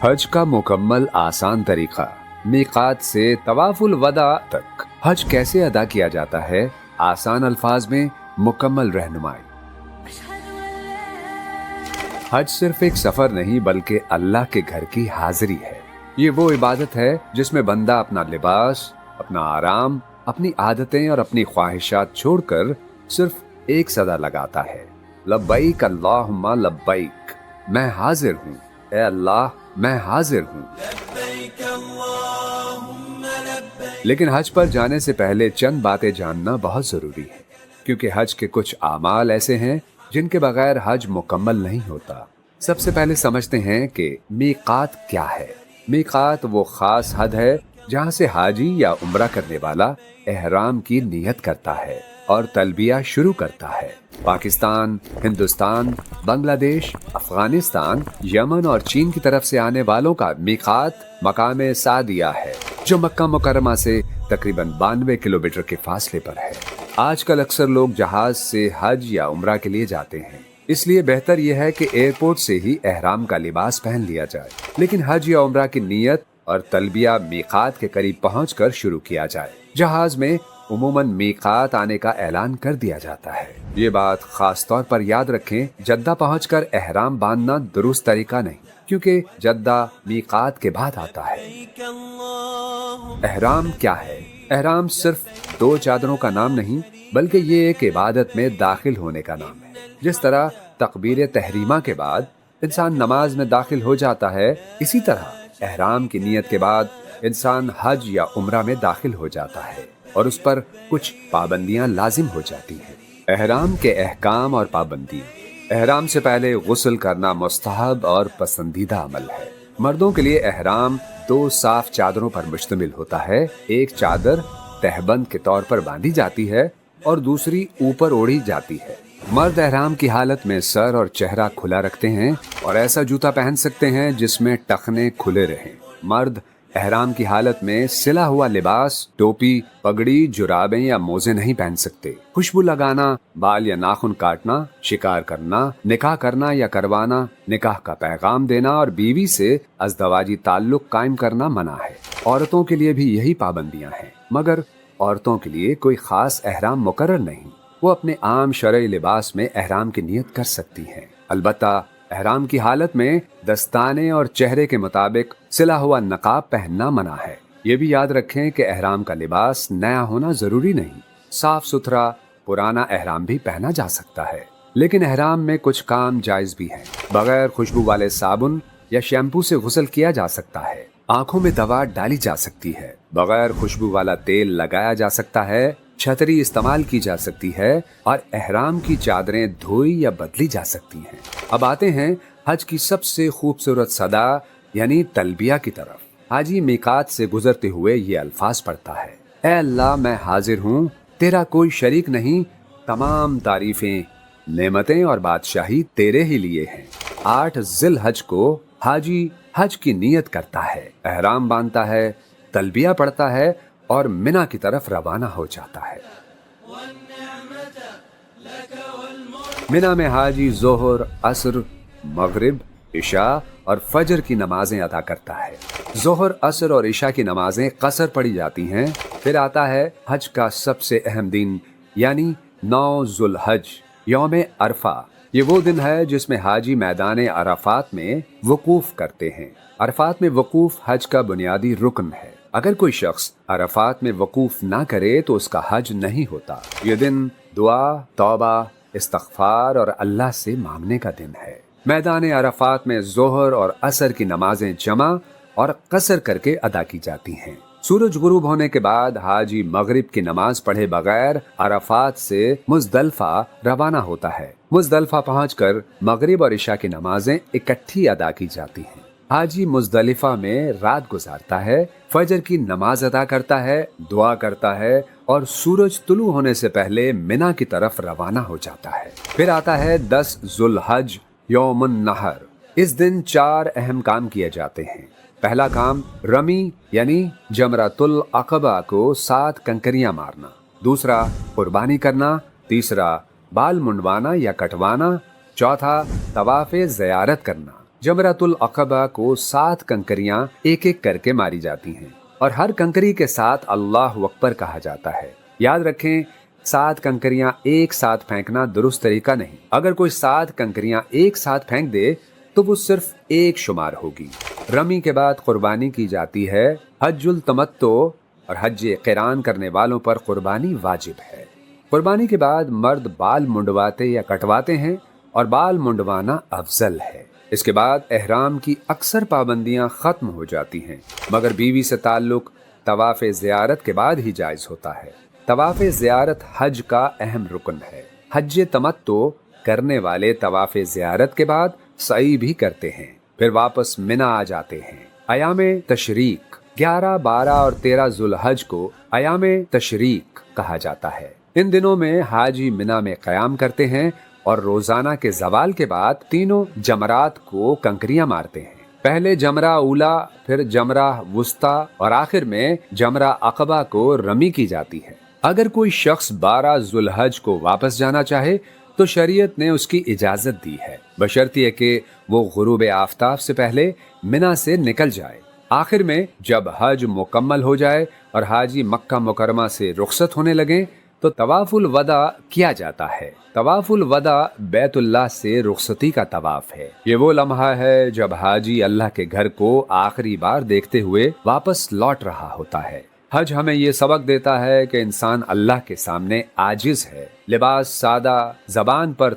हज का मुकम्मल आसान तरीका, मीकात से तवाफुल वदा तक हज कैसे अदा किया जाता है, आसान अल्फाज में मुकम्मल रहनुमाई। हज सिर्फ एक सफर नहीं बल्कि अल्लाह के घर की हाजिरी है। ये वो इबादत है जिसमें बंदा अपना लिबास, अपना आराम, अपनी आदतें और अपनी ख्वाहिशात छोड़कर सिर्फ एक सदा लगाता है, लब्बैक अल्लाहुम्मा लब्बैक, मैं हाजिर हूँ, ए अल्लाह मैं हाजिर हूँ। लेकिन हज पर जाने से पहले चंद बातें जानना बहुत जरूरी है, क्योंकि हज के कुछ आमाल ऐसे हैं जिनके बगैर हज मुकम्मल नहीं होता। सबसे पहले समझते हैं कि मीकात क्या है। मीकात वो खास हद है जहाँ से हाजी या उम्रा करने वाला एहराम की नियत करता है और तलबिया शुरू करता है। पाकिस्तान, हिंदुस्तान, बांग्लादेश, अफगानिस्तान, यमन और चीन की तरफ से आने वालों का मीकात मकाम सादिया है, जो मक्का मुकर्रमा से तकरीबन 92 किलोमीटर के फासले पर है। आजकल अक्सर लोग जहाज से हज या उम्रा के लिए जाते हैं, इसलिए बेहतर यह है कि एयरपोर्ट से ही एहराम का लिबास पहन लिया जाए। लेकिन हज या उम्रा की नियत और तलबिया मीकात के करीब पहुंचकर शुरू किया जाए। जहाज में उमूमन मीकात आने का ऐलान कर दिया जाता है। ये बात खास तौर पर याद रखें, जद्दा पहुंचकर एहराम बांधना दुरुस्त तरीका नहीं, क्योंकि जद्दा मीकात के बाद आता है। एहराम क्या है? एहराम सिर्फ 2 चादरों का नाम नहीं, बल्कि ये एक इबादत में दाखिल होने का नाम है। जिस तरह तकबीर तहरीमा के बाद इंसान नमाज में दाखिल हो जाता है, इसी तरह एहराम की नियत के बाद इंसान हज या उम्रा में दाखिल हो जाता है और उस पर कुछ पाबंदियां लाजिम हो जाती हैं। एहराम के अहकाम और पाबंदी। एहराम से पहले गुस्ल करना मुस्तहब और पसंदीदा अमल है। मर्दों के लिए एहराम 2 साफ चादरों पर मुश्तमिल होता है। एक चादर तहबंद के तौर पर बांधी जाती है और दूसरी ऊपर ओढ़ी जाती है। मर्द एहराम की हालत में सर और चेहरा खुला रखते हैं और ऐसा जूता पहन सकते हैं जिसमें टखने खुले रहें। मर्द एहराम की हालत में सिला हुआ लिबास, टोपी, पगड़ी, जुराबें या मोजे नहीं पहन सकते। खुशबू लगाना, बाल या नाखून काटना, शिकार करना, निकाह करना या करवाना, निकाह का पैगाम देना और बीवी से अज़दवाजी ताल्लुक कायम करना मना है। औरतों के लिए भी यही पाबंदियां हैं, मगर औरतों के लिए कोई खास एहराम मुकर्रर नहीं। वो अपने आम शरई लिबास में एहराम की नियत कर सकती हैं। अलबत्ता एहराम की हालत में दस्ताने और चेहरे के मुताबिक सिला हुआ नकाब पहनना मना है। ये भी याद रखें कि एहराम का लिबास नया होना जरूरी नहीं। साफ सुथरा पुराना एहराम भी पहना जा सकता है। लेकिन एहराम में कुछ काम जायज भी हैं। बगैर खुशबू वाले साबुन या शैम्पू से गुस्ल किया जा सकता है। आंखों में दवा डाली जा सकती है। बगैर खुशबू वाला तेल लगाया जा सकता है। छतरी इस्तेमाल की जा सकती है और एहराम की चादरें धोई या बदली जा सकती हैं। अब आते हैं हज की सबसे खूबसूरत सदा यानी तलबिया की तरफ। हाजी मीकात से गुजरते हुए ये अल्फाज पढ़ता है, ए अल्लाह मैं हाजिर हूँ, तेरा कोई शरीक नहीं, तमाम तारीफें, नेमतें और बादशाही तेरे ही लिए हैं। 8 ज़िल हज को हाजी हज की नियत करता है, एहराम बांधता है, तलबिया पढ़ता है और मिना की तरफ रवाना हो जाता है। मिना में हाजी जोहर, असर, मगरिब, इशा और फजर की नमाजें अदा करता है। जोहर, असर और इशा की नमाजें कसर पढ़ी जाती हैं। फिर आता है हज का सबसे अहम दिन यानी 9 ज़ुल हज, यौम अरफा। ये वो दिन है जिसमें हाजी मैदान अराफात में वकूफ करते हैं। अरफात में वकूफ हज का बुनियादी रुकन है। अगर कोई शख्स अरफात में वकूफ ना करे तो उसका हज नहीं होता। ये दिन दुआ, तौबा, इस्तग़फ़ार और अल्लाह से मांगने का दिन है। मैदान अरफात में जोहर और असर की नमाजें जमा और कसर करके अदा की जाती हैं। सूरज गुरूब होने के बाद हाजी मगरिब की नमाज पढ़े बगैर अरफात से मुज़दलिफ़ा रवाना होता है। मुज़दलिफ़ा पहुंचकर मगरिब और इशा की नमाजें इकट्ठी अदा की जाती हैं। हाजी मुज़दलिफ़ा में रात गुजारता है, फजर की नमाज अदा करता है, दुआ करता है और सूरज तुलू होने से पहले मिना की तरफ रवाना हो जाता है। फिर आता है 10 ज़ुल हज, यौमुन नहर। इस दिन 4 अहम काम किए जाते हैं। पहला काम रमी यानी जमरातुल अक़बा को 7 कंकरियां मारना। दूसरा कुर्बानी करना। तीसरा बाल मुंडवाना या कटवाना। चौथा तवाफ़े ज़ियारत करना। जमरातुल अक़बा को 7 कंकरियां एक एक करके मारी जाती हैं और हर कंकरी के साथ अल्लाह अकबर कहा जाता है। याद रखें, 7 कंकरियां एक साथ फेंकना दुरुस्त तरीका नहीं। अगर कोई 7 कंकरियां एक साथ फेंक दे तो वो सिर्फ एक शुमार होगी। रमी के बाद कुर्बानी की जाती है। हज्जुल तमत्तो और हज क़िरान करने वालों पर कुर्बानी वाजिब है। कुर्बानी के बाद मर्द बाल मुंडवाते या कटवाते हैं और बाल मुंडवाना अफजल है। इसके बाद एहराम की अक्सर पाबंदियां खत्म हो जाती हैं, मगर बीवी से ताल्लुक तवाफ़ ज़ियारत के बाद ही जायज़ होता है। तवाफ़ ज़ियारत हज का अहम रुकन है। हज तमत्तो करने वाले तवाफ़ ज़ियारत के बाद सई भी करते हैं, फिर वापस मिना आ जाते हैं। अयामे तशरीक 11, 12 और 13 ज़ुल्हज को अयामे तशरीक कहा जाता है। इन दिनों में हाजी मिना में क़याम करते हैं और रोजाना के ज़वाल के बाद तीनों जमरात को कंकरियां मारते हैं। पहले जमरा उला, फिर जमरा वुस्ता और आखिर में जमरा अक़बा को रमी की जाती है। अगर कोई शख्स 12 ज़ुल्हज को वापस जाना चाहे तो शरीयत ने उसकी इजाजत दी है, बशर्ते कि वो गुरूब आफताब से पहले मिना से निकल जाए। आखिर में जब हज मुकम्मल हो जाए और हाजी मक्का मुकरमा से रुखसत होने लगे तो तवाफुल वदा किया जाता है। तवाफुल वदा बैतुल्लाह से रुखसती का तवाफ है। ये वो लम्हा है जब हाजी अल्लाह के घर को आखिरी बार देखते हुए वापस लौट रहा होता है। हज हमें ये सबक देता है कि इंसान अल्लाह के सामने आजिज है। लिबास सादा, जबान पर